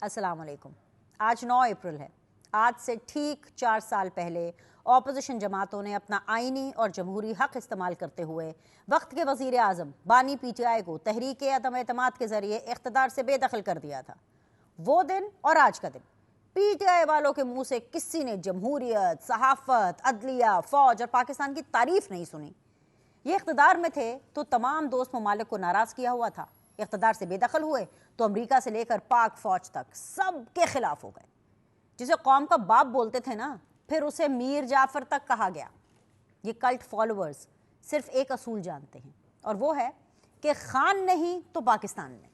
السلام علیکم. آج 9 اپریل ہے. آج سے ٹھیک 4 سال پہلے اپوزیشن جماعتوں نے اپنا آئینی اور جمہوری حق استعمال کرتے ہوئے وقت کے وزیر اعظم بانی پی ٹی آئی کو تحریک عدم اعتماد کے ذریعے اقتدار سے بے دخل کر دیا تھا. وہ دن اور آج کا دن پی ٹی آئی والوں کے منہ سے کسی نے جمہوریت، صحافت، عدلیہ، فوج اور پاکستان کی تعریف نہیں سنی. یہ اقتدار میں تھے تو تمام دوست ممالک کو ناراض کیا ہوا تھا. اقتدار سے بے دخل ہوئے تو امریکہ سے لے کر پاک فوج تک سب کے خلاف ہو گئے. جسے قوم کا باپ بولتے تھے نا، پھر اسے میر جعفر تک کہا گیا. یہ کلٹ فالوورز صرف ایک اصول جانتے ہیں، اور وہ ہے کہ خان نہیں تو پاکستان نہیں.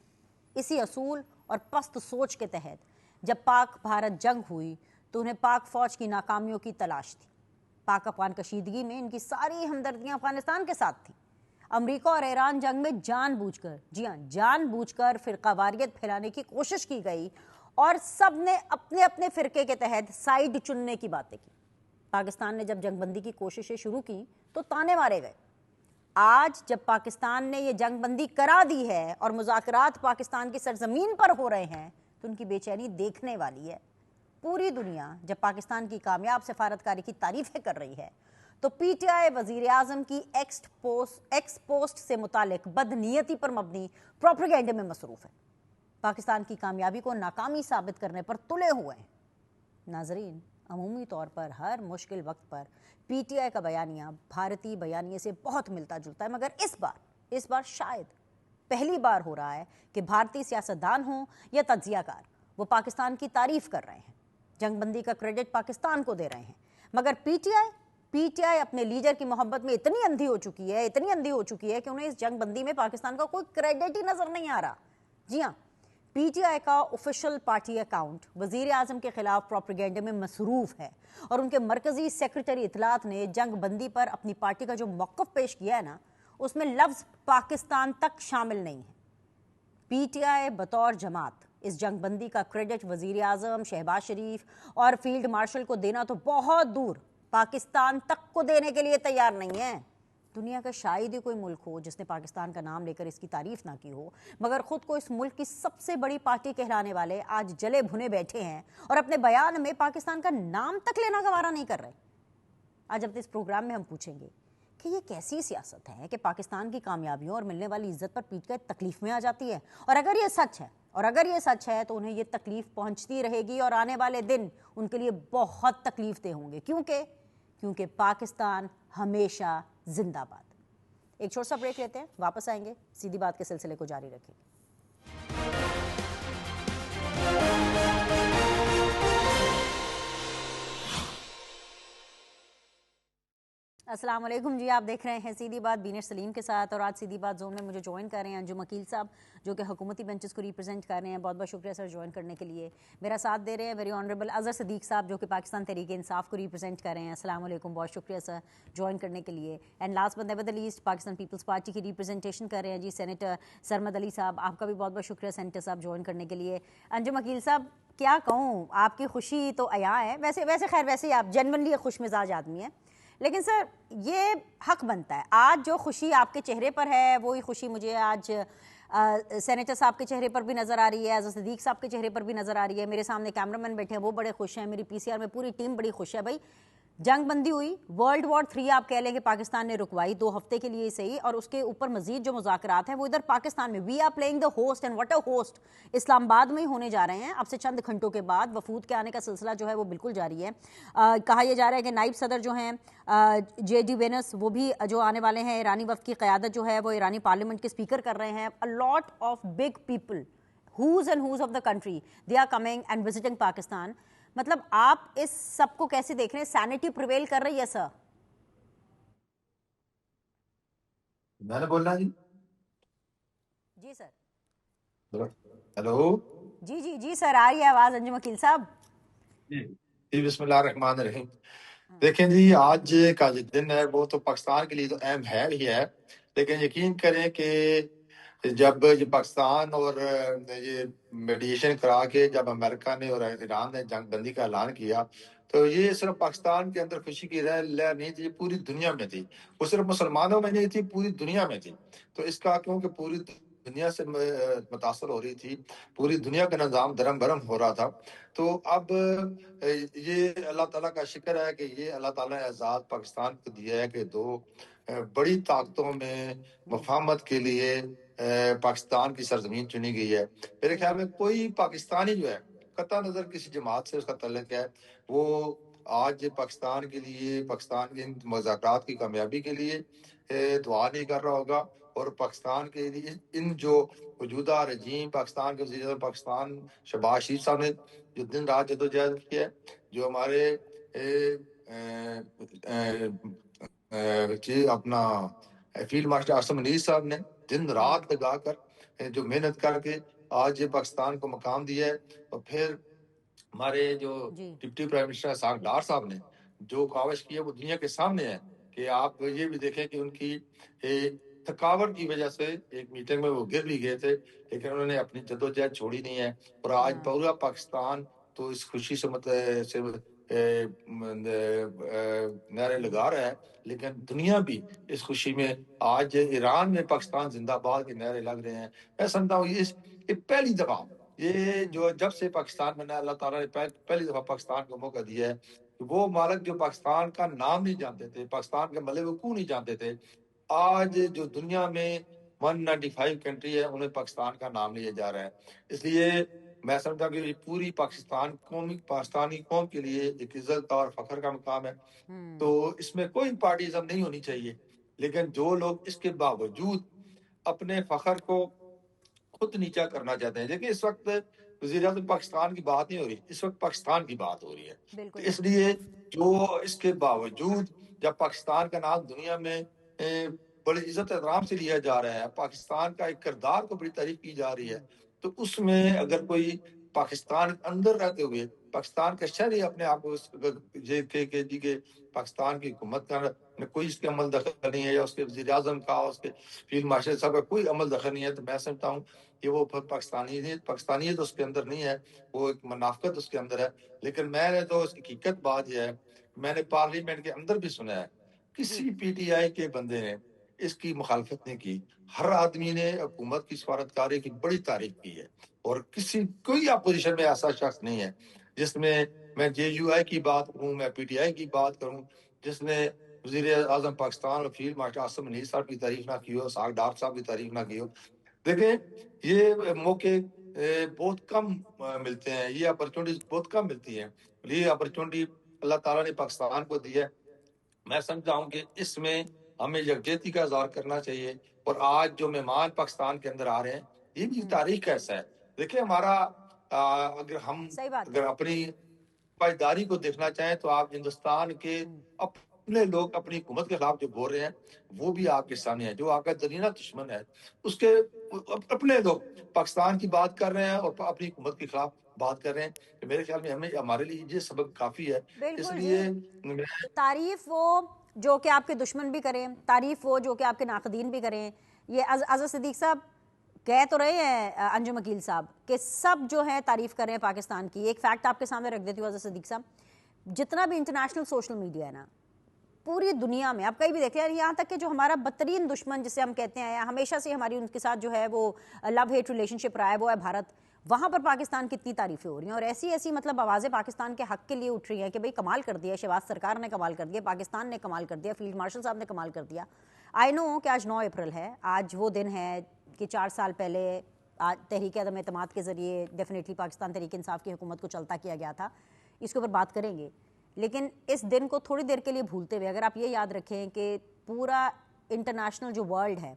اسی اصول اور پست سوچ کے تحت جب پاک بھارت جنگ ہوئی تو انہیں پاک فوج کی ناکامیوں کی تلاش تھی. پاک افغان کشیدگی میں ان کی ساری ہمدردیاں افغانستان کے ساتھ تھیں. امریکہ اور ایران جنگ میں جان بوجھ کر، جی ہاں جان بوجھ کر فرقہ واریت پھیلانے کی کوشش کی گئی، اور سب نے اپنے اپنے فرقے کے تحت سائیڈ چننے کی باتیں کی. پاکستان نے جب جنگ بندی کی کوششیں شروع کی تو تانے مارے گئے. آج جب پاکستان نے یہ جنگ بندی کرا دی ہے اور مذاکرات پاکستان کی سرزمین پر ہو رہے ہیں تو ان کی بے چینی دیکھنے والی ہے. پوری دنیا جب پاکستان کی کامیاب سفارتکاری کی تعریفیں کر رہی ہے تو پی ٹی آئی وزیر اعظم کی ایکس پوسٹ سے متعلق بدنیتی پر مبنی پروپیگنڈے میں مصروف ہے. پاکستان کی کامیابی کو ناکامی ثابت کرنے پر تلے ہوئے ہیں. ناظرین، عمومی طور پر ہر مشکل وقت پر پی ٹی آئی کا بیانیہ بھارتی بیانیے سے بہت ملتا جلتا ہے، مگر اس بار شاید پہلی بار ہو رہا ہے کہ بھارتی سیاستدان ہوں یا تجزیہ کار، وہ پاکستان کی تعریف کر رہے ہیں، جنگ بندی کا کریڈٹ پاکستان کو دے رہے ہیں. مگر پی ٹی آئی اپنے لیڈر کی محبت میں اتنی اندھی ہو چکی ہے کہ انہیں اس جنگ بندی میں پاکستان کا کوئی کریڈٹ ہی نظر نہیں آ رہا. جی ہاں، پی ٹی آئی کا آفیشل پارٹی اکاؤنٹ وزیر اعظم کے خلاف پروپیگنڈے میں مصروف ہے، اور ان کے مرکزی سیکرٹری اطلاعات نے جنگ بندی پر اپنی پارٹی کا جو موقف پیش کیا ہے نا، اس میں لفظ پاکستان تک شامل نہیں ہے. پی ٹی آئی بطور جماعت اس جنگ بندی کا کریڈٹ وزیر اعظم، شہباز شریف اور فیلڈ مارشل کو دینا تو بہت دور، پاکستان تک کو دینے کے لیے تیار نہیں ہے. دنیا کا شاید ہی کوئی ملک ہو جس نے پاکستان کا نام لے کر اس کی تعریف نہ کی ہو، مگر خود کو اس ملک کی سب سے بڑی پارٹی کہلانے والے آج جلے بھنے بیٹھے ہیں اور اپنے بیان میں پاکستان کا نام تک لینا گوارا نہیں کر رہے. آج اب اس پروگرام میں ہم پوچھیں گے کہ یہ کیسی سیاست ہے کہ پاکستان کی کامیابیوں اور ملنے والی عزت پر پیٹ کر تکلیف میں آ جاتی ہے. اور اگر یہ سچ ہے تو انہیں یہ تکلیف پہنچتی رہے گی، اور آنے والے دن ان کے لیے بہت تکلیف دہ ہوں گے، کیونکہ پاکستان ہمیشہ زندہ باد. ایک چھوٹا سا بریک لیتے ہیں، واپس آئیں گے، سیدھی بات کے سلسلے کو جاری رکھیں گے. السلام علیکم جی، آپ دیکھ رہے ہیں سیدھی بات بینر سلیم کے ساتھ، اور آج سیدھی بات زون میں مجھے جوائن کر رہے ہیں انجم عقیل صاحب، جو کہ حکومتی بینچز کو ریپرزینٹ کر رہے ہیں. بہت بہت شکریہ سر جوائن کرنے کے لیے. میرا ساتھ دے رہے ہیں ویری آنریبل اظہر صدیق صاحب، جو کہ پاکستان تحریک انصاف کو ریپرزینٹ کر رہے ہیں. السلام علیکم، بہت شکریہ سر جوائن کرنے کے لیے. And last but never the least, Pakistan Peoples Party کی ریپرزینٹیشن کر رہے ہیں جی سینیٹر سرمد علی صاحب. آپ کا بھی بہت بہت شکریہ سینیٹر صاحب جوائن کرنے کے لیے. انجم عقیل صاحب، کیا کہوں، آپ کی خوشی تو عیاں ہے. ویسے آپ جنرلی خوش مزاج آدمی ہیں، لیکن سر یہ حق بنتا ہے. آج جو خوشی آپ کے چہرے پر ہے وہی خوشی مجھے آج سینیٹر صاحب کے چہرے پر بھی نظر آ رہی ہے، اظہر صدیق صاحب کے چہرے پر بھی نظر آ رہی ہے. میرے سامنے کیمرہ مین بیٹھے ہیں، وہ بڑے خوش ہیں. میری پی سی آر میں پوری ٹیم بڑی خوش ہے. بھائی جنگ بندی ہوئی، ورلڈ وار 3 آپ کہہ لیں کہ پاکستان نے رکوائی 2 ہفتے کے لیے صحیح، اور اس کے اوپر مزید جو مذاکرات ہیں وہ ادھر پاکستان میں we are playing the host, and what a host, Islamabad میں ہی ہونے جا رہے ہیں. اب سے چند گھنٹوں کے بعد وفود کے آنے کا سلسلہ جو ہے وہ بالکل جاری ہے. کہا یہ جا رہا ہے کہ نائب صدر جو ہیں جے ڈی وینس، وہ بھی جو آنے والے ہیں. ایرانی وفد کی قیادت جو ہے وہ ایرانی پارلیمنٹ کے اسپیکر کر رہے ہیں. a lot of big people, who's and who's of the country, they are coming and visiting Pakistan. مطلب آپ اس سب کو کیسے دیکھ رہے ہیں؟ سینٹی پریویل کر رہی ہے سر؟ میں نے بولنا جی سر. ہیلو، جی سر، آ رہی ہے آواز انجم عقیل صاحب؟ جی بسم اللہ الرحمن الرحیم. دیکھیں جی، آج کا جو دن ہے وہ تو پاکستان کے لیے تو اہم ہے ہی ہے، لیکن یقین کریں کہ جب یہ پاکستان اور یہ میڈیشن کرا کے جب امریکہ نے اور ایران نے جنگ بندی کا اعلان کیا تو یہ صرف پاکستان کے اندر خوشی کی لہر نہیں تھی، پوری دنیا میں تھی. وہ صرف مسلمانوں میں نہیں تھی، پوری دنیا میں تھی. تو اس کا کیونکہ پوری دنیا سے متاثر ہو رہی تھی، پوری دنیا کا نظام درم برم ہو رہا تھا. تو اب یہ اللہ تعالیٰ کا شکر ہے کہ یہ اللہ تعالیٰ نے آزاد پاکستان کو دیا ہے کہ دو بڑی طاقتوں میں مفاہمت کے لیے پاکستان کی سرزمین چنی گئی ہے. میرے خیال میں کوئی پاکستانی جو ہے قطع نظر کسی جماعت سے اس کا تعلق ہے، وہ آج پاکستان کے لیے، پاکستان کے مذاکرات کی کامیابی کے لیے دعا نہیں کر رہا ہوگا. اور پاکستان کے لیے ان جو موجودہ رجیم پاکستان کے وزیر اعظم پاکستان شہباز شریف صاحب نے جو دن رات جدوجہد کی ہے، جو ہمارے اپنا فیلڈ مارشل عاصم منیر صاحب نے دن رات لگا کر جو محنت کر کے آج یہ پاکستان کو مقام دیا ہے. اور پھر ہمارے جو deputy prime minister Ishaq Dar صاحب نے جو کاوش کی ہے وہ دنیا کے سامنے ہے کہ آپ یہ بھی دیکھیں کہ ان کی تھکاوٹ کی وجہ سے ایک میٹنگ میں وہ گر بھی گئے تھے، لیکن انہوں نے اپنی جدوجہد چھوڑی نہیں ہے. اور آج پورا پاکستان تو اس خوشی سے نعرے لگا رہا ہے، لیکن دنیا بھی اس خوشی میں آج ایران میں پاکستان زندہ باد کے نعرے لگ رہے ہیں. میں سمجھتا ہوں یہ پہلی دفعہ یہ جو جب سے پاکستان بنا اللہ تعالیٰ نے پہلی دفعہ پاکستان کو موقع دیا ہے. وہ مالک جو پاکستان کا نام نہیں جانتے تھے، پاکستان کے ملے وقوع نہیں جانتے تھے، آج جو دنیا میں 195 کنٹری ہے انہیں پاکستان کا نام لیا جا رہا ہے. اس لیے میں سمجھتا ہوں کہ پوری پاکستانی قوم کے لیے ایک عزت اور فخر کا مقام ہے. تو اس میں کوئی پارٹیزم نہیں ہونی چاہیے، لیکن جو لوگ اس کے باوجود اپنے فخر کو خود نیچا کرنا چاہتے ہیں. دیکھیں اس وقت وزیر اعظم پاکستان کی بات نہیں ہو رہی، اس وقت پاکستان کی بات ہو رہی ہے. تو اس لیے جو اس کے باوجود جب پاکستان کا نام دنیا میں بڑی عزت احترام سے لیا جا رہا ہے، پاکستان کا ایک کردار کو بڑی تعریف کی جا رہی ہے، تو اس میں اگر کوئی پاکستان اندر رہتے ہوئے پاکستان کا شہری اپنے آپ کو پاکستان کی حکومت کا کوئی اس کے عمل دخل نہیں ہے، یا اس کے وزیر اعظم کا، اس کے فیلڈ مارشل صاحب کا کوئی عمل دخل نہیں ہے، تو میں سمجھتا ہوں کہ وہ پاکستانیت اس کے اندر نہیں ہے، وہ ایک منافقت اس کے اندر ہے. لیکن میں نے تو حقیقت بات یہ ہے، میں نے پارلیمنٹ کے اندر بھی سنا ہے، کسی پی ٹی آئی کے بندے نے اس کی مخالفت نہیں کی. ہر آدمی نے حکومت کی سفارتکاری کی بڑی تعریف کی ہے، اور کوئی اپوزیشن میں ایسا شخص نہیں ہے جس میں جے یو آئی کی بات کروں، میں پی ٹی آئی کی بات کروں، جس نے وزیر اعظم پاکستان اور فیلڈ مارشل عاصم منیر صاحب کی تعریف نہ کی ہو، اسحاق ڈار صاحب کی تعریف نہ کی ہو. دیکھیں یہ موقع بہت کم ملتے ہیں، یہ اپرچونٹیز بہت کم ملتی ہیں. یہ اپرچونٹی اللہ تعالیٰ نے پاکستان کو دی ہے. میں سمجھتا ہوں کہ اس میں ہمیں یکجہتی کا اظہار کرنا چاہیے. اور آج جو مہمان پاکستان کے اندر آ رہے ہیں، یہ بھی تاریخ کا حصہ ہے. دیکھیں ہمارا اگر اپنی پائیداری کو دیکھنا چاہیں تو آپ ہندوستان کے اپنے لوگ اپنی حکومت کے خلاف جو بول رہے ہیں وہ بھی آپ کے سامنے ہے. جو آپ کا درینہ دشمن ہے اس کے اپنے لوگ پاکستان کی بات کر رہے ہیں اور اپنی حکومت کے خلاف بات کر رہے ہیں. کہ میرے خیال میں ہمارے لیے یہ سبق کافی ہے. اس لیے تعریف وہ جو کہ آپ کے دشمن بھی کریں، تعریف وہ جو کہ آپ کے ناقدین بھی کریں. یہ اظہر صدیق صاحب کہہ تو رہے ہیں انجم عقیل صاحب کہ سب جو ہے تعریف کر رہے ہیں پاکستان کی. ایک فیکٹ آپ کے سامنے رکھ دیتی ہوں اظہر صدیق صاحب، جتنا بھی انٹرنیشنل سوشل میڈیا ہے نا پوری دنیا میں، آپ کہیں بھی دیکھیں، یہاں تک کہ جو ہمارا بدترین دشمن جسے ہم کہتے ہیں ہمیشہ سے ہماری ان کے ساتھ جو ہے وہ لو ہیٹ ریلیشن شپ رہا ہے، وہ ہے بھارت. وہاں پر پاکستان کی اتنی تعریفیں ہو رہی ہیں اور ایسی مطلب آوازیں پاکستان کے حق کے لیے اٹھ رہی ہیں کہ بھئی کمال کر دیا، شہباز سرکار نے کمال کر دیا، پاکستان نے کمال کر دیا، فیلڈ مارشل صاحب نے کمال کر دیا. آئی نو کہ آج 9 اپریل ہے، آج وہ دن ہے کہ 4 سال پہلے تحریک عدم اعتماد کے ذریعے ڈیفینیٹلی پاکستان تحریک انصاف کی حکومت کو چلتا کیا گیا تھا. اس کے اوپر بات کریں گے، لیکن اس دن کو تھوڑی دیر کے لیے بھولتے ہوئے اگر آپ یہ یاد رکھیں کہ پورا انٹرنیشنل جو ورلڈ ہے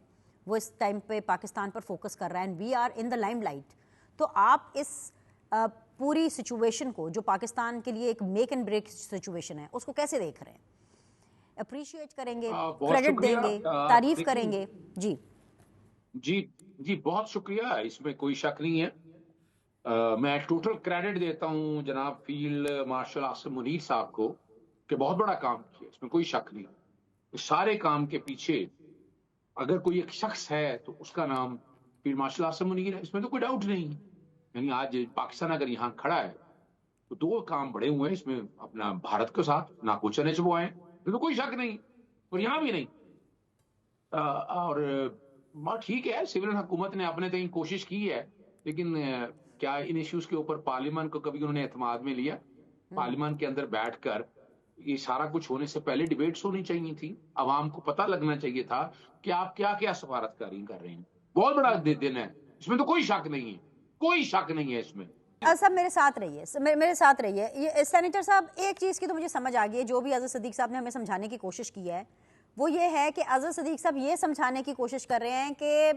وہ اس ٹائم پہ پاکستان پر فوکس کر رہا ہے، and we are in the limelight. تو آپ اس پوری سچویشن کو جو پاکستان کے لیے ایک میک اینڈ بریک سچویشن ہے اس کو کیسے دیکھ رہے ہیں؟ اپریشیٹ کریں گے، کریڈٹ دیں گے، تعریف کریں گے؟ جی بہت شکریہ، اس میں کوئی شک نہیں ہے. میں ٹوٹل کریڈٹ دیتا ہوں جناب فیلڈ مارشل عاصم منیر صاحب کو کہ بہت بڑا کام کیا، اس میں کوئی شک نہیں. اس سارے کام کے پیچھے اگر کوئی ایک شخص ہے تو اس کا نام فیلڈ مارشل عاصم منیر ہے، اس میں تو کوئی ڈاؤٹ نہیں. یعنی آج پاکستان اگر یہاں کھڑا ہے تو 2 کام بڑے ہوئے ہیں اس میں، اپنا بھارت کے ساتھ ناکوچا نچبوائے ہیں، اس میں کوئی شک نہیں، اور یہاں بھی نہیں. اور ٹھیک ہے، سول حکومت نے اپنے تئیں کوشش کی ہے، لیکن کیا ان ایشوز کے اوپر پارلیمان کو کبھی انہوں نے اعتماد میں لیا؟ پارلیمان کے اندر بیٹھ کر یہ سارا کچھ ہونے سے پہلے ڈیبیٹس ہونی چاہیے تھی، عوام کو پتہ لگنا چاہیے تھا کہ آپ کیا کیا سفارت کاری کر رہے ہیں. بہت بڑا دن ہے، اس میں تو کوئی شک نہیں ہے، کوئی شک نہیں ہے اس میں. صاحب میرے ساتھ رہیے، میرے ساتھ رہیے. یہ سینیٹر صاحب ایک چیز کی تو مجھے سمجھ آ گئی ہے، جو بھی اظہر صدیق صاحب نے ہمیں سمجھانے کی کوشش کی ہے وہ یہ ہے کہ اظہر صدیق صاحب یہ سمجھانے کی کوشش کر رہے ہیں کہ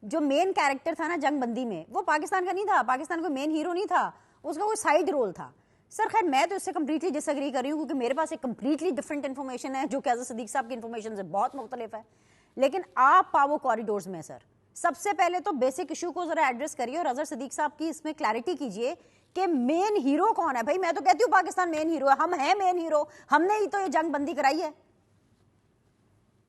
جو مین کیریکٹر تھا نا جنگ بندی میں، وہ پاکستان کا نہیں تھا، پاکستان کا مین ہیرو نہیں تھا، اس کا کوئی سائیڈ رول تھا. سر خیر میں تو اس سے کمپلیٹلی ڈس ایگری کر رہی ہوں، کیونکہ میرے پاس ایک کمپلیٹلی ڈفرینٹ انفارمیشن ہے جو کہ اظہر صدیق صاحب کی انفارمیشن سے بہت مختلف ہے. لیکن آپ پاور کوریڈورز میں سر سب سے پہلے تو بیسک ایشو کو ذرا ایڈریس کریے اور اظہر صدیق صاحب کی اس میں کلیئرٹی کیجئے کہ مین ہیرو کون ہے. بھائی میں تو کہتی ہوں پاکستان مین ہیرو ہے، ہم ہیں مین ہیرو، ہم نے ہی تو یہ جنگ بندی کرائی ہے.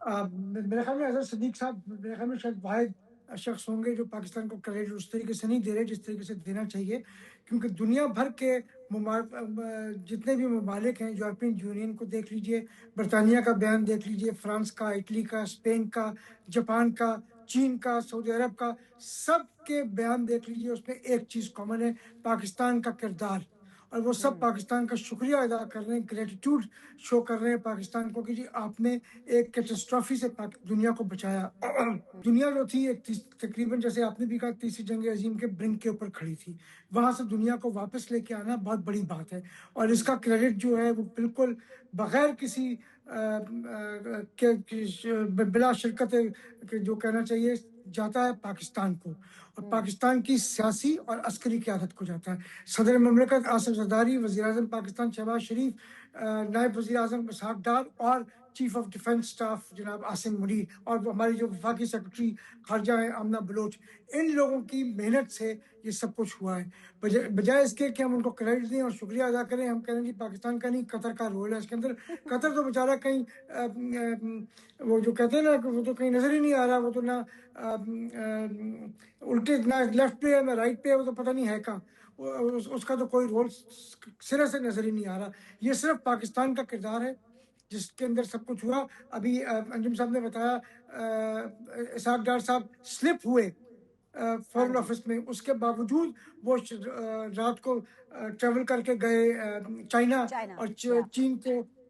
میرے خیال میں اظہر صدیق صاحب میرے خیال میں شاید واحد شخص ہوں گے جو پاکستان کو کریڈٹ اس طریقے سے نہیں دے رہے جس طریقے سے دینا چاہیے، کیونکہ دنیا بھر کے جتنے بھی ممالک ہیں، یورپین یونین کو دیکھ لیجئے، برطانیہ کا بیان دیکھ لیجئے، فرانس کا، اٹلی کا، اسپین کا، جاپان کا، چین کا، سعودی عرب کا، سب کے بیان دیکھ لیجئے، اس میں ایک چیز کامن ہے، پاکستان کا کردار. اور وہ سب پاکستان کا شکریہ ادا کر رہے ہیں، گریٹیٹیوڈ شو کر رہے ہیں پاکستان کو کہ جی آپ نے ایک کیٹاسٹرافی سے دنیا کو بچایا. دنیا جو تھی ایک تقریباً جیسے آپ نے بھی کہا تیسری جنگ عظیم کے برنک کے اوپر کھڑی تھی، وہاں سے دنیا کو واپس لے کے آنا بہت بڑی بات ہے. اور اس کا کریڈٹ جو ہے وہ بالکل بغیر کسی بلا شرکت جو کہنا چاہیے جاتا ہے پاکستان کو، اور پاکستان کی سیاسی اور عسکری قیادت کو جاتا ہے. صدر مملکت آصف زرداری، وزیر اعظم پاکستان شہباز شریف، نائب وزیر اعظم اسحاق ڈار اور چیف آف ڈیفنس سٹاف جناب عاصم منیر، اور ہماری جو وفاقی سیکرٹری خارجہ ہیں آمنہ بلوچ، ان لوگوں کی محنت سے یہ سب کچھ ہوا ہے. بجائے اس کے کہ ہم ان کو کریڈٹ دیں اور شکریہ ادا کریں، ہم کہہ رہے ہیں جی پاکستان کا نہیں قطر کا رول ہے اس کے اندر. قطر تو بیچارہ کہیں وہ جو کہتے ہیں نا کہ وہ تو کہیں نظر ہی نہیں آ رہا، وہ تو نہ الٹے نہ لیفٹ پہ ہے نہ رائٹ پہ ہے، وہ تو پتہ نہیں ہے کہاں، اس کا تو کوئی رول سرے سے نظر ہی نہیں آ رہا. یہ صرف پاکستان کا کردار ہے جس کے اندر سب کچھ ہوا. ابھی انجم صاحب نے بتایا اسحاق ڈار صاحب سلپ ہوئے فارن آفس میں، اس کے باوجود وہ رات کو ٹریول کر کے گئے چائنا اور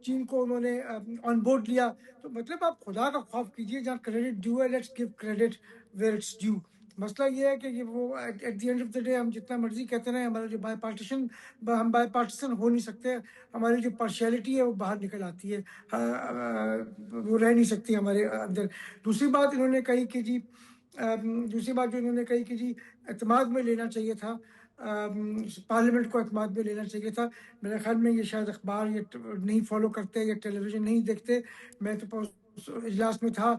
چین کو انہوں نے آن بورڈ لیا. تو مطلب آپ خدا کا خوف کیجئے، جہاں کریڈٹ ڈیو ہے let's give credit where it's due. مسئلہ یہ ہے کہ وہ at the end of the day ہم جتنا مرضی کہتے رہے، ہمارا جو ہم بائی پارٹیشن ہو نہیں سکتے، ہماری جو پارشیلٹی ہے وہ باہر نکل آتی ہے، وہ رہ نہیں سکتی ہمارے اندر. دوسری بات جو انہوں نے کہی کہ جی اعتماد میں لینا چاہیے تھا، پارلیمنٹ کو اعتماد میں لینا چاہیے تھا. میرے خیال میں یہ شاید اخبار یہ نہیں فالو کرتے یا ٹیلی ویژن نہیں دیکھتے. میں تو اجلاس میں تھا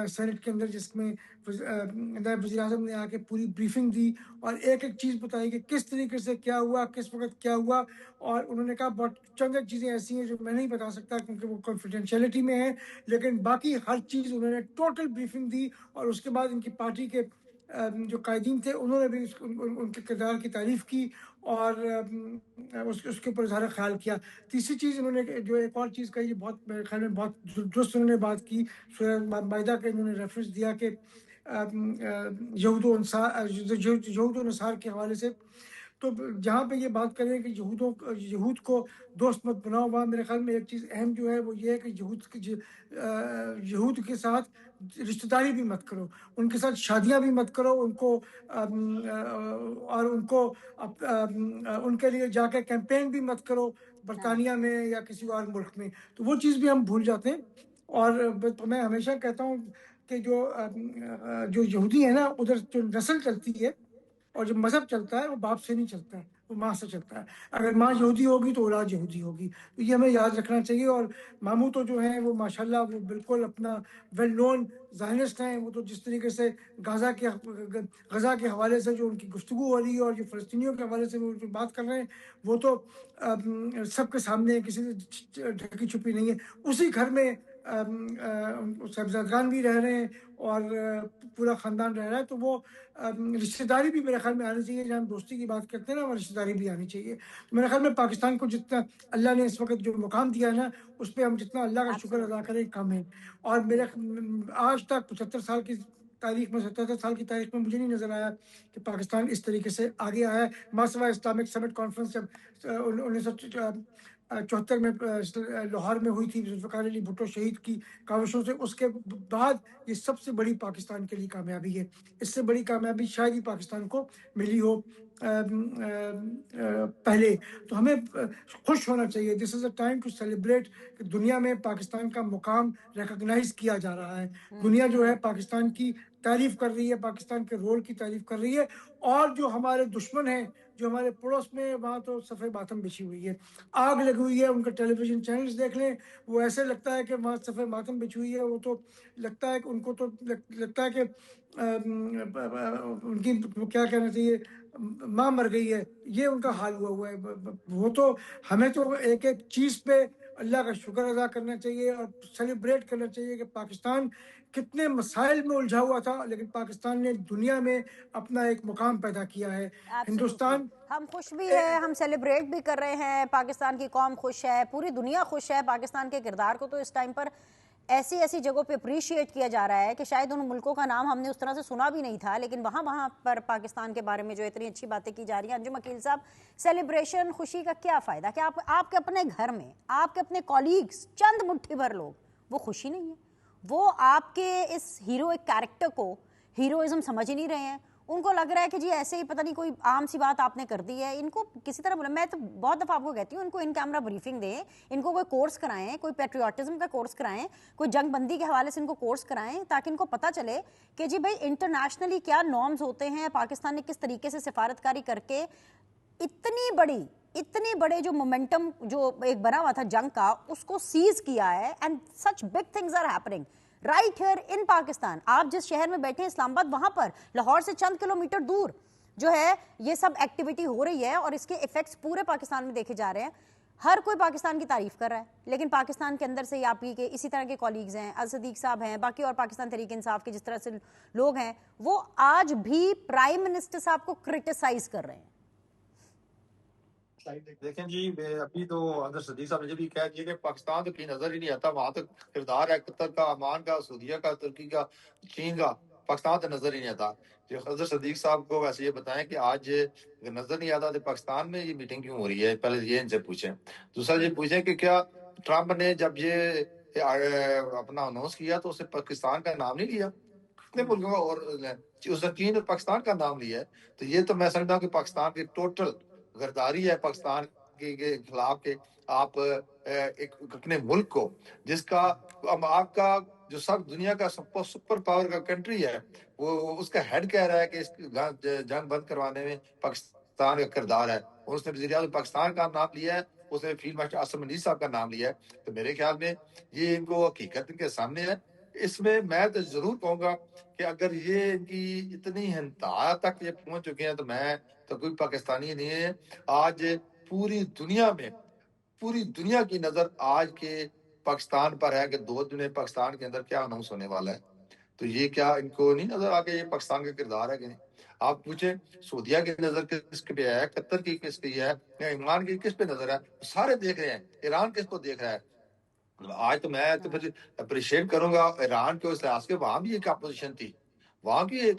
سینٹ کے اندر جس میں نائب وزیر اعظم نے آ کے پوری بریفنگ دی اور ایک ایک چیز بتائی کہ کس طریقے سے کیا ہوا، کس وقت کیا ہوا. اور انہوں نے کہا بہت چند ایک چیزیں ایسی ہیں جو میں نہیں بتا سکتا کیونکہ وہ کانفیڈینشیلٹی میں ہے، لیکن باقی ہر چیز انہوں نے ٹوٹل بریفنگ دی. اور اس کے بعد ان کی پارٹی کے جو قائدین تھے انہوں نے بھی ان کے کردار کی تعریف کی اور اس کے اوپر اظہار خیال کیا. تیسری چیز انہوں نے جو ایک اور چیز کہی، بہت میرے خیال میں بہت درست انہوں نے بات کی، سورہ مائدہ کا انہوں نے ریفرنس دیا کہ یہود و نصار کے حوالے سے. تو جہاں پہ یہ بات کریں کہ یہود کو دوست مت بناؤ، وہاں میرے خیال میں ایک چیز اہم جو ہے وہ یہ ہے کہ یہود کے ساتھ رشتہ داری بھی مت کرو، ان کے ساتھ شادیاں بھی مت کرو، ان کو اور ان کے لیے جا کے کیمپین بھی مت کرو برطانیہ میں یا کسی اور ملک میں. تو وہ چیز بھی ہم بھول جاتے ہیں. اور میں ہمیشہ کہتا ہوں کہ جو یہودی ہے نا، ادھر جو نسل چلتی ہے اور جو مذہب چلتا ہے وہ باپ سے نہیں چلتا ہے، وہ ماں سے چلتا ہے. اگر ماں یہودی ہوگی تو اولاد یہودی ہوگی. تو یہ ہمیں یاد رکھنا چاہیے. اور ماموں تو جو ہیں وہ ماشاءاللہ وہ بالکل اپنا ویل نون زائنسٹ ہیں. وہ تو جس طریقے سے غزہ کے حوالے سے جو ان کی گفتگو ہو رہی ہے اور جو فلسطینیوں کے حوالے سے وہ جو بات کر رہے ہیں وہ تو سب کے سامنے، کسی سے ڈھکی چھپی نہیں ہے. اسی گھر میں صاحبزادگان بھی رہ رہے ہیں اور پورا خاندان رہ رہا ہے. تو وہ رشتہ داری بھی میرے خیال میں آنی چاہیے. جہاں ہم دوستی کی بات کرتے ہیں نا، وہ رشتہ داری بھی آنی چاہیے. تو میرے خیال میں پاکستان کو جتنا اللہ نے اس وقت جو مقام دیا ہے نا، اس پہ ہم جتنا اللہ کا شکر ادا کریں کم ہے. اور میرے آج تک 75 سال کی تاریخ میں 77 سال کی تاریخ میں مجھے نہیں نظر آیا کہ پاکستان اس طریقے سے آگے آیا ہے. ماسوا اسلامک سمٹ کانفرنس جب 1974 میں لاہور میں ہوئی تھی ذوالفقار علی بھٹو شہید کی کاوشوں سے، اس کے بعد یہ سب سے بڑی پاکستان کے لیے کامیابی ہے. اس سے بڑی کامیابی شاید ہی پاکستان کو ملی ہو پہلے. تو ہمیں خوش ہونا چاہیے. دس از اے ٹائم ٹو سیلیبریٹ کہ دنیا میں پاکستان کا مقام ریکگنائز کیا جا رہا ہے. دنیا جو ہے پاکستان کی تعریف کر رہی ہے، پاکستان کے رول کی تعریف کر رہی ہے. اور جو ہمارے دشمن ہیں، جو ہمارے پڑوس میں، وہاں تو صفحہ ماتم بچھی ہوئی ہے، آگ لگی ہوئی ہے. ان کے ٹیلی ویژن چینلز دیکھ لیں، وہ ایسے لگتا ہے کہ وہاں صفحہ ماتم بچھی ہوئی ہے. وہ تو لگتا ہے کہ ان کو تو لگتا ہے کہ ان کی کیا کہنا چاہیے، ماں مر گئی ہے. یہ ان کا حال ہوا ہے. وہ تو ہمیں تو ایک ایک چیز پہ اللہ کا شکر ادا کرنا چاہیے اور سیلیبریٹ کرنا چاہیے کہ پاکستان کتنے مسائل میں الجھا ہوا تھا، لیکن پاکستان نے دنیا میں اپنا ایک مقام پیدا کیا ہے. ہندوستان، ہم خوش بھی ہیں، ہم سیلیبریٹ بھی کر رہے ہیں، پاکستان کی قوم خوش ہے، پوری دنیا خوش ہے. پاکستان کے کردار کو تو اس ٹائم پر ایسی جگہوں پہ اپریشیٹ کیا جا رہا ہے کہ شاید ان ملکوں کا نام ہم نے اس طرح سے سنا بھی نہیں تھا، لیکن وہاں پر پاکستان کے بارے میں جو اتنی اچھی باتیں کی جا رہی ہیں. انجم عقیل صاحب، سیلیبریشن، خوشی کا کیا فائدہ کہ آپ کے اپنے گھر میں، آپ کے اپنے کولیگز، چند مٹھی بھر لوگ، وہ خوشی نہیں ہے، وہ آپ کے اس ہیروئک کیریکٹر کو ہیروئزم سمجھ ہی نہیں رہے ہیں. ان کو لگ رہا ہے کہ جی ایسے ہی پتہ نہیں کوئی عام سی بات آپ نے کر دی ہے. ان کو کسی طرح بولا، میں تو بہت دفعہ آپ کو کہتی ہوں ان کو ان کیمرہ بریفنگ دیں، ان کو کوئی کورس کرائیں، کوئی پیٹریوٹزم کا کورس کرائیں، کوئی جنگ بندی کے حوالے سے ان کو کورس کرائیں، تاکہ ان کو پتہ چلے کہ جی بھائی انٹرنیشنلی کیا نارمز ہوتے ہیں، پاکستان نے کس طریقے سے سفارتکاری کر کے اتنی بڑے جو مومنٹم جو ایک بنا ہوا تھا جنگ کا، اس کو سیز کیا ہے. And such big things are happening right here in Pakistan. آپ جس شہر میں بیٹھے ہیں اسلام آباد، وہاں پر لاہور سے چند کلومیٹر دور جو ہے یہ سب ایکٹیویٹی ہو رہی ہے، اور اس کے ایفیکٹس پورے پاکستان میں دیکھے جا رہے ہیں. ہر کوئی پاکستان کی تعریف کر رہا ہے، لیکن پاکستان کے اندر سے یہ آپ کے اسی طرح کے کولیگز ہیں، الصدیق صاحب ہیں، باقی اور پاکستان تحریک انصاف کے جس طرح سے لوگ ہیں، وہ آج بھی پرائم منسٹر صاحب کو کرٹیسائز کر رہے ہیں. دیکھیں جی، ابھی تو اندر صدیق صاحب نے جب بھی کہہ دیا کہ پاکستان تو کہیں نظر ہی نہیں آتا، وہاں تو کردار ہے قطر کا، عمان کا، سعودیہ کا، ترکی کا، چین کا، پاکستان تو نظر ہی نہیں آتا. جو حضرت صدیق صاحب کو ویسے یہ بتائیں کہ آج اگر نظر نہیں آتا تو پاکستان میں یہ میٹنگ کیوں ہو رہی ہے، پہلے یہ ان سے پوچھیں. دوسرا یہ پوچھیں کہ کیا ٹرمپ نے جب یہ اپنا اناؤنس کیا تو اس نے پاکستان کا نام نہیں لیا؟ کتنے ملکوں کا، اور اس نے چین اور پاکستان کا نام لیا ہے. تو یہ تو میں سمجھتا ہوں کہ پاکستان کی ٹوٹل غداری ہے پاکستان کے خلاف کہ آپ ایک اپنے ملک کو، جس کا آپ کا جو سب دنیا کا سپر پاور کا کنٹری ہے، وہ اس کا ہیڈ کہہ رہا ہے کہ اس جنگ بند کروانے میں پاکستان کا کردار ہے، اور اس نے وزیر اعظم پاکستان کا نام لیا ہے، اس نے فیلڈ مارشل عاصم منیر صاحب کا نام لیا ہے. تو میرے خیال میں یہ ان کو حقیقت ان کے سامنے ہے. اس میں میں تو ضرور کہوں گا کہ اگر یہ ان کی اتنی انتہا تک یہ پہنچ چکے ہیں تو میں تو کوئی پاکستانی نہیں ہے. آج پوری دنیا کی نظر آج کے پاکستان پر ہے کہ 2 دن پاکستان کے اندر کیا اناؤنس ہونے والا ہے. تو یہ کیا ان کو نہیں نظر آ کے یہ پاکستان کا کردار ہے کہ نہیں؟ آپ پوچھیں سعودیہ کی نظر کس پہ ہے، قطر کی کس پہ ہے، یا عمان کی کس پہ نظر ہے؟ سارے دیکھ رہے ہیں. ایران کس کو دیکھ رہا ہے؟ آج تو میں تو پھر اپریشیٹ کروں گا ایران کے اس لحاظ کے، وہاں بھی ایک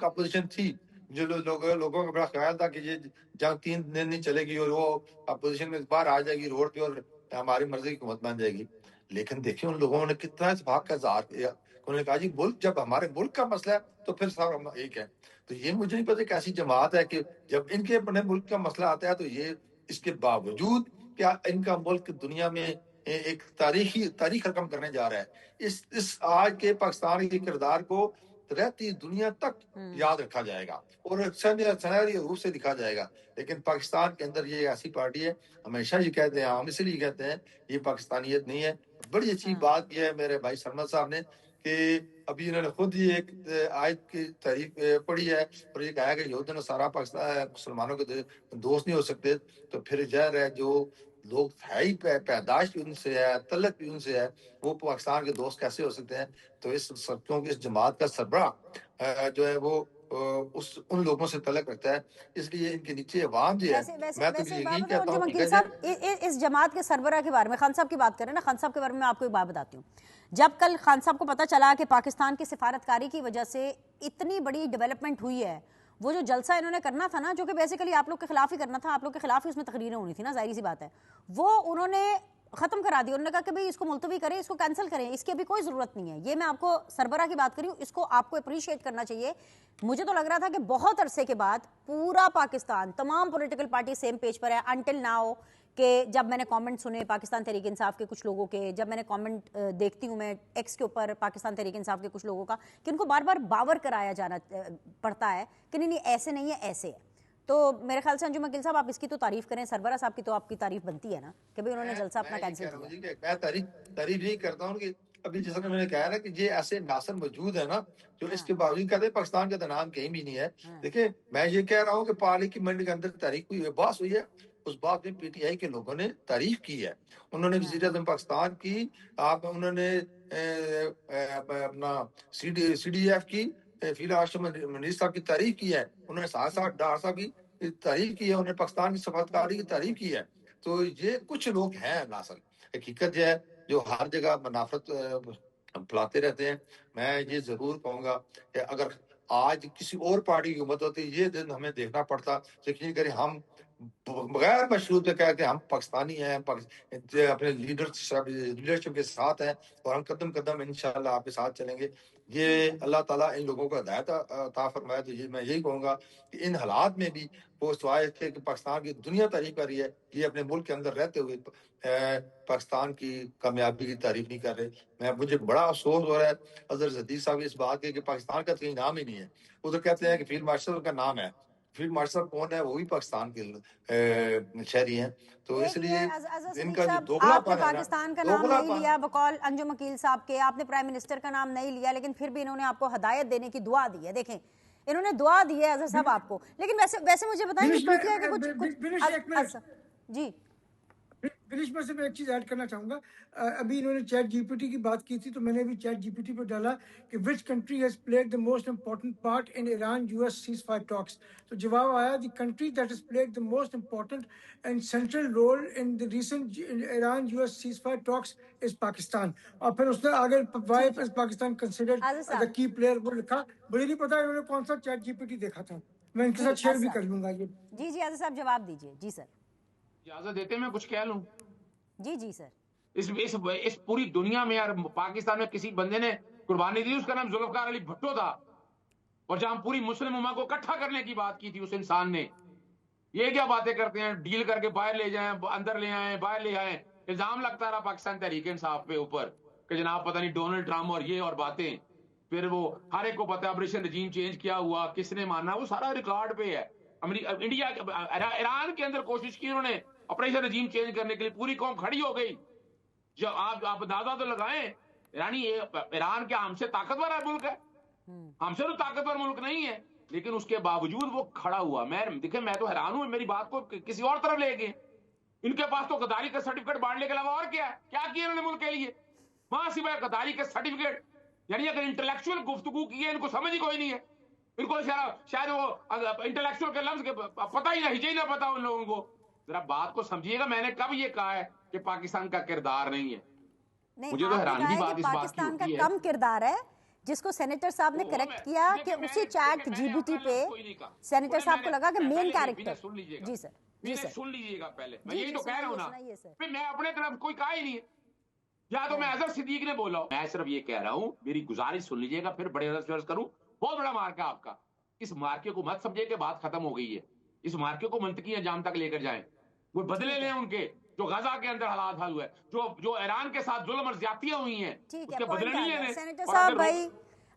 اپوزیشن تھی، جو لوگوں کا بڑا خیال تھا کہ یہ جنگ 3 دن نہیں چلے گی اور وہ اپوزیشن میں باہر آ جائے گی روڈ پہ اور ہماری مرضی کی حکومت بن جائے گی. لیکن دیکھیں ان لوگوں نے کتنا اتفاق کا اظہار کیا. انہوں نے کہا جی ملک جب ہمارے ملک کا مسئلہ ہے تو پھر سب ہم ایک ہیں. تو یہ مجھے نہیں پتا کیسی جماعت ہے کہ جب ان کے اپنے ملک کا مسئلہ آتا ہے تو یہ اس کے باوجود کیا ان کا ملک دنیا میں ایک تاریخ رقم کرنے جا رہا ہے. اس آج کے پاکستان کے کردار کو رہتی دنیا تک یاد رکھا جائے گا اور سنہری روپ سے دکھا جائے گا. لیکن پاکستان کے اندر یہ ایسی پارٹی ہے، ہمیشہ یہ کہتے ہیں، ہم اس لیے کہتے ہیں یہ پاکستانیت نہیں ہے. بڑی اچھی بات کی ہے میرے بھائی سرمد صاحب نے کہ ابھی انہوں نے خود ہی ایک آیت کی تعریف پڑھی ہے اور یہ کہا کہ یہود نصارہ پاکستان مسلمانوں کے دوست نہیں ہو سکتے. تو پھر ظاہر ہے جو لوگ ہے ہی پیدائش بھی ان سے ہے، تعلق بھی ان سے ہے، وہ پاکستان کے دوست کیسے ہو سکتے ہیں؟ تو اس کیونکہ اس جماعت کا سربراہ جو ہے وہ ان لوگوں سے تعلق رکھتا ہے، اس لیے ان کے نیچے عوام جو ہے، میں تو ویسے یقین بات کہتا بتاؤ ہوں وکیل صاحب، اس جماعت کے سربراہ کے بارے میں خان صاحب کی بات کریں نا، خان صاحب کے بارے میں آپ کو ایک بات بتاتی ہوں. جب کل خان صاحب کو پتہ چلا کہ پاکستان کی سفارتکاری کی وجہ سے اتنی بڑی ڈیولپمنٹ ہوئی ہے، وہ جو جلسہ انہوں نے کرنا تھا نا، جو کہ بیسیکلی آپ لوگ کے خلاف ہی کرنا تھا، آپ لوگ کے خلاف ہی اس میں تقریریں ہونی تھی نا، ظاہری سی بات ہے، وہ انہوں نے ختم کرا دیا. انہوں نے کہا کہ بھئی اس کو ملتوی کریں، اس کو کینسل کریں، اس کی ابھی کوئی ضرورت نہیں ہے. یہ میں آپ کو سربراہ کی بات کری ہوں، اس کو آپ کو اپریشیٹ کرنا چاہیے. مجھے تو لگ رہا تھا کہ بہت عرصے کے بعد پورا پاکستان، تمام پولیٹیکل پارٹی سیم پیج پر ہے انٹل ناؤ، کہ جب میں نے کامنٹ سنے پاکستان تحریک انصاف کے کچھ لوگوں کے، جب میں نے کامنٹ دیکھتی ہوں میں ایکس کے اوپر پاکستان تحریک انصاف کے کچھ لوگوں کا، کہ ان کو بار بار باور کرایا جانا پڑتا ہے کہ نہیں ایسے نہیں ہے، ایسے ہے. تو میرے خیال سے انجم وکیل صاحب آپ اس کی تو تعریف کریں، سربراہ صاحب کی تو آپ کی تعریف بنتی ہے نا کہ بھئی انہوں نے جلسہ اپنا کینسل کیا. میں تعریف نہیں کرتا ہوں کہ ابھی جیسا کہ میں نے کہا نا کہ یہ ایسے ناصر موجود ہے نا جو اس کے باوجود کہتے ہیں پاکستان کا تو نام کہیں بھی نہیں ہے. دیکھیں میں یہ کہہ رہا ہوں کہ پارلیمنٹ کے اندر تحریک ہوئی ہے، بحث ہوئی ہے، اس بات میں پی ٹی آئی کے لوگوں نے تعریف کی ہے. انہوں نے وزیر اعظم پاکستان کی، انہوں نے اپنا سی ڈی ایف کی، فیلڈ مارشل منیر صاحب کی تعریف کی ہے، انہوں نے ساتھ ساتھ ڈار صاحب کی تعریف کی ہے، انہوں نے پاکستان کی سفارتکاری کی تعریف کی ہے. تو یہ کچھ لوگ ہیں ناصر، حقیقت یہ ہے جو ہر جگہ منافرت پھیلاتے رہتے ہیں. میں یہ ضرور کہوں گا کہ اگر آج کسی اور پارٹی کی حکومت ہوتی یہ دن ہمیں دیکھنا پڑتا. یقین کریں ہم بغیر مشروط کہہ کہ ہم پاکستانی ہیں، اپنے لیڈرشپ کے ساتھ ہیں اور ہم قدم قدم انشاءاللہ آپ کے ساتھ چلیں گے. یہ اللہ تعالیٰ ان لوگوں کو ہدایت عطا فرمائے. تو یہ میں یہی کہوں گا کہ ان حالات میں بھی وہ سوائے تھے کہ پاکستان کی دنیا تعریف کر رہی ہے، یہ اپنے ملک کے اندر رہتے ہوئے پاکستان کی کامیابی کی تعریف نہیں کر رہے. مجھے بڑا افسوس ہو رہا ہے اظہر صدیق صاحب اس بات کے کہ پاکستان کا کہیں نام ہی نہیں ہے. وہ تو کہتے ہیں کہ فیلڈ مارشل کا نام ہے، فیلڈ مارشل کون ہے؟ وہ بھی پاکستان کے شہری ہیں. تو اس لیے ان کا جو دوگلا آپ نے پن ہے نا، پاکستان کا نام نہیں لیا بقول انجم وکیل صاحب کے، آپ نے پرائم منسٹر کا نام نہیں لیا، لیکن پھر بھی انہوں نے آپ کو ہدایت دینے کی دعا دی ہے. دیکھیں انہوں نے دعا دی ہے اظہر صاحب آپ کو. لیکن ویسے مجھے بتائیں کہ جی فنش میں سے میں ایک چیز ایڈ کرنا چاہوں گا. ابھی انہوں نے چیٹ جی پی ٹی کی بات کی تھی تو میں نے بھی چیٹ جی پی ٹی پہ ڈالا کہ which country has played the most important part in Iran U S ceasefire talks. تو جواب آیا the country that has played the most important and central role in the recent Iran U S ceasefire talks is Pakistan. اور پھر اس نے آگے why is Pakistan considered as a key player وہ لکھا. مجھے نہیں پتا انہوں نے کون سا چیٹ جی پی ٹی دیکھا تھا، میں ان کے ساتھ شیئر بھی کر لوں گا یہ. جی عاضر صاحب جواب دیجیے. جی سر اجازت دیتے میں کچھ کہہ لوں؟ جی سر. اس پوری دنیا میں یار پاکستان میں کسی بندے نے قربانی دی، اس کا نام ذوالفقار علی بھٹو تھا، اور جہاں پوری مسلم امہ کو اکٹھا کرنے کی بات کی تھی اس انسان نے. یہ کیا باتیں کرتے ہیں، ڈیل کر کے باہر لے جائیں، اندر لے آئیں، باہر لے آئیں. الزام لگتا رہا پاکستان تحریک انصاف پہ اوپر کہ جناب پتہ نہیں ڈونلڈ ٹرمپ اور یہ اور باتیں. پھر وہ ہر ایک کو پتہ آپریشن رجیم چینج کیا ہوا، کس نے مانا، وہ سارا ریکارڈ پہ ہے. انڈیا ایران کے اندر کوشش کی انہوں نے آپریشن رجیم چینج کرنے کے لیے، پوری قوم کھڑی ہو گئی. جو آپ اندازہ تو لگائیں، ایران کیا ہم سے طاقتور ہے ملک ہے؟ ہم سے تو طاقتور ملک نہیں ہے، لیکن اس کے باوجود وہ کھڑا ہوا. میں تو حیران ہوں، میری بات کو کسی اور طرف لے گئے. ان کے پاس تو غداری کا سرٹیفکیٹ بانٹنے کے علاوہ اور کیا ہے؟ کیا کیا انہوں نے ملک کے لیے؟ وہاں سوائے غداری کے سرٹیفکیٹ. یعنی اگر انٹلیکچوئل گفتگو کی ہے ان کو سمجھ ہی کوئی نہیں ہے. ان کو شاید وہ انٹلیکچوئل کے لفظ کے پتہ ہی نہ ہی نہیں پتا ان لوگوں کو. ذرا بات کو سمجھیے گا، میں نے کب یہ کہا ہے کہ پاکستان کا کردار نہیں ہے؟ مجھے تو حیرانگی بات اس بات کی ہوتی ہے. پاکستان کا کم کردار ہے، جس کو سینیٹر صاحب نے کریکٹ کیا کہ اسی چیٹ جی بی ٹی پہ سینیٹر صاحب کو لگا کہ مین کیریکٹر. جی سر سن لیجیے گا پہلے، میں یہی تو کہہ رہا ہوں نا. پھر میں اپنے طرف کوئی کہا ہی نہیں ہے، یا تو میں اظہر صدیق نے بولا ہوں. میں صرف یہ کہہ رہا ہوں، میری گزارش سن لیجیے گا، پھر بڑے عرض کروں. بہت بڑا مارکا آپ کا. اس مارکے کو مت سمجھے کہ بات ختم ہو گئی ہے. اس مارکے کو منطقی انجام تک لے کر جائیں. وہ بدلے لیں ان کے جو غزہ کے اندر حالات حل ہوئے، جو ایران کے ساتھ ظلم اور زیادتیاں ہوئی ہیں، اس کے بدلے نہیں ہیں. سینیٹر صاحب بھائی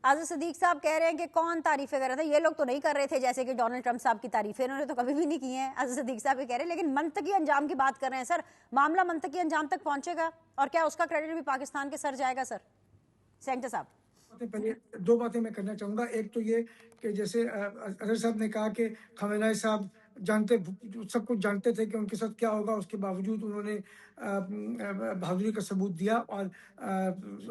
عاضر صدیق صاحب کہہ رہے ہیں کہ کون تعریفیں کر رہا تھا، یہ لوگ تو نہیں کر رہے تھے، جیسے کہ ڈونلڈ ٹرمپ صاحب کی تعریفیں انہوں نے تو کبھی بھی نہیں کی ہیں. عاضر صدیق صاحب یہ کہہ رہے ہیں، لیکن منطقی انجام کی بات کر رہے ہیں. سر معاملہ منطقی انجام تک پہنچے گا اور کیا اس کا کریڈٹ بھی پاکستان کے سر جائے گا؟ سر سینیٹر صاحب پہلے دو باتیں میں کرنا چاہوں گا. ایک تو یہ کہ جیسے اظہر صاحب نے کہا کہ خامنہ ای صاحب سب کچھ جانتے تھے کہ ان کے ساتھ کیا ہوگا، اس کے باوجود انہوں نے بہادری کا ثبوت دیا، اور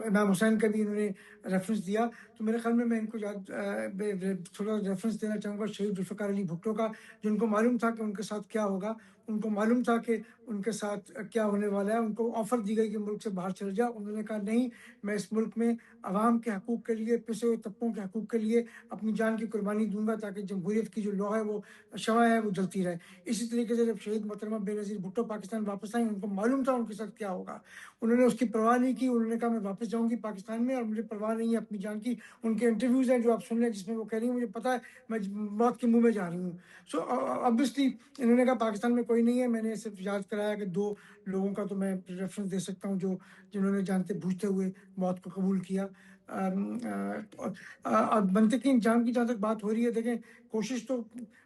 امام حسین کا بھی انہوں نے ریفرنس دیا. تو میرے خیال میں ان کو تھوڑا ریفرنس دینا چاہوں گا شہید ذوالفقار علی بھٹو کا، جن کو معلوم تھا کہ ان کے ساتھ کیا ہوگا، ان کو معلوم تھا کہ ان کے ساتھ کیا ہونے والا ہے. ان کو آفر دی گئی کہ ملک سے باہر چل جا، انہوں نے کہا نہیں، میں اس ملک میں عوام کے حقوق کے لیے، پسے ہوئے طبقوں کے حقوق کے لیے اپنی جان کی قربانی دوں گا، تاکہ جمہوریت کی جو لو ہے، وہ شمع ہے، وہ جلتی رہے. اسی طریقے سے جب شہید محترمہ بے نظیر بھٹو پاکستان واپس آئیں، ان کو معلوم تھا ان کے ساتھ کیا ہوگا، انہوں نے اس کی پرواہ نہیں کی. انہوں نے کہا میں واپس جاؤں گی پاکستان میں، اور مجھے پرواہ نہیں ہے اپنی جان کی. ان کے انٹرویوز ہیں جو آپ سن لیں، جس میں وہ کہہ رہی ہیں مجھے پتا ہے میں موت کے منہ میں جا رہی ہوں. سو obviously انہوں نے کہا پاکستان میں کوئی نہیں ہے. میں نے صرف یاد کرایا کہ 2 لوگوں کا تو میں ریفرنس دے سکتا ہوں جنہوں نے جانتے بوجھتے ہوئے موت کو قبول کیا. اور منطقی انجام کی جہاں تک بات ہو رہی ہے، دیکھیں کوشش تو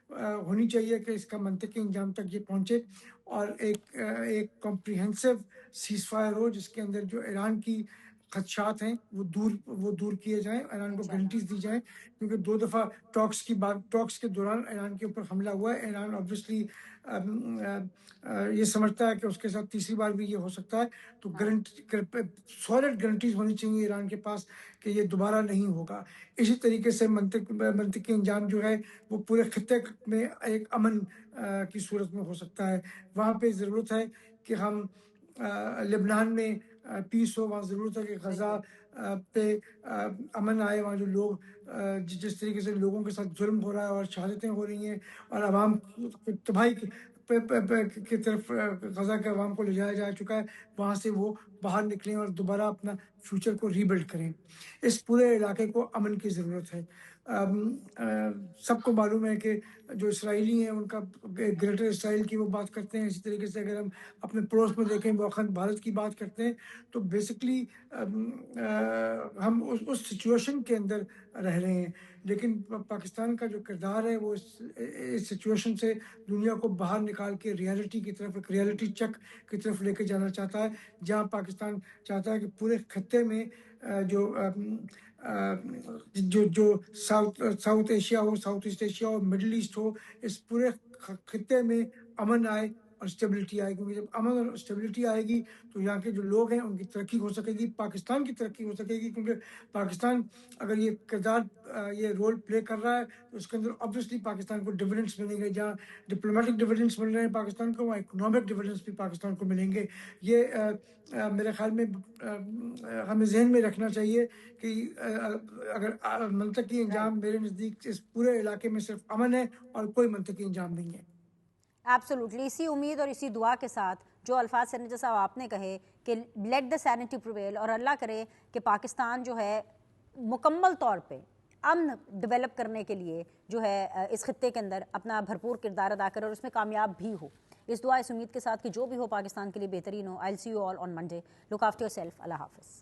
ہونی چاہیے کہ اس کا منطقی انجام تک یہ پہنچے، اور ایک کمپریہنسو سیز فائر ہو، جس کے اندر جو ایران کی خدشات ہیں وہ دور کیے جائیں، ایران کو گارنٹیز دی جائیں. کیونکہ 2 دفعہ ٹاکس کے دوران ایران کے اوپر حملہ ہوا ہے. ایران obviously یہ سمجھتا ہے کہ اس کے ساتھ تیسری بار بھی یہ ہو سکتا ہے. تو سالڈ گارنٹیز ہونی چاہیے ایران کے پاس کہ یہ دوبارہ نہیں ہوگا. اسی طریقے سے منطقی انجام جو ہے وہ پورے خطے میں ایک امن کی صورت میں ہو سکتا ہے. وہاں پہ ضرورت ہے کہ ہم لبنان میں پیس ہو، وہاں ضرورت ہے کہ غزہ پہ امن آئے. وہاں جو لوگ جس طریقے سے لوگوں کے ساتھ ظلم ہو رہا ہے اور شہادتیں ہو رہی ہیں اور عوام تباہی کی طرف غزہ کے عوام کو لے جایا جا چکا ہے، وہاں سے وہ باہر نکلیں اور دوبارہ اپنا فیوچر کو ری بلڈ کریں. اس پورے علاقے کو امن کی ضرورت ہے. سب کو معلوم ہے کہ جو اسرائیلی ہیں ان کا گریٹر اسرائیل کی وہ بات کرتے ہیں. اسی طریقے سے اگر ہم اپنے پڑوس میں دیکھیں وہ اخند بھارت کی بات کرتے ہیں. تو بیسکلی ہم اس سچویشن کے اندر رہ رہے ہیں. لیکن پاکستان کا جو کردار ہے وہ اس سچویشن سے دنیا کو باہر نکال کے ریالٹی کی طرف، ایک ریالٹی چیک کی طرف لے کے جانا چاہتا ہے، جہاں پاکستان چاہتا ہے کہ پورے خطے میں جو ساؤتھ ایشیا ہو، ساؤتھ ایسٹ ایشیا ہو، مڈل ایسٹ ہو، اس پورے خطے میں امن آئے اور اسٹیبلٹی آئے. کیونکہ جب امن اور اسٹیبلٹی آئے گی تو یہاں کے جو لوگ ہیں ان کی ترقی ہو سکے گی، پاکستان کی ترقی ہو سکے گی. کیونکہ پاکستان اگر یہ کردار، یہ رول پلے کر رہا ہے تو اس کے اندر obviously پاکستان کو ڈویڈنڈس ملیں گے. جہاں ڈپلومیٹک ڈویڈنڈس مل رہے ہیں پاکستان کو، وہاں اکنامک ڈویڈنڈس بھی پاکستان کو ملیں گے. یہ میرے خیال میں ہمیں ذہن میں رکھنا چاہیے کہ اگر منطقی انجام میرے نزدیک اس پورے علاقے میں صرف امن ہے اور کوئی منطقی انجام نہیں ہے. ایبسولوٹلی. اسی امید اور اسی دعا کے ساتھ جو الفاظ سینیٹر صاحب آپ نے کہے کہ لیٹ دا سینٹی پریویل، اور اللہ کرے کہ پاکستان جو ہے مکمل طور پہ امن ڈیولپ کرنے کے لیے جو ہے اس خطے کے اندر اپنا بھرپور کردار ادا کرے اور اس میں کامیاب بھی ہو. اس دعا اس امید کے ساتھ کہ جو بھی ہو پاکستان کے لیے بہترین ہو. I'll see you all on Monday. Look after yourself. اللہ حافظ.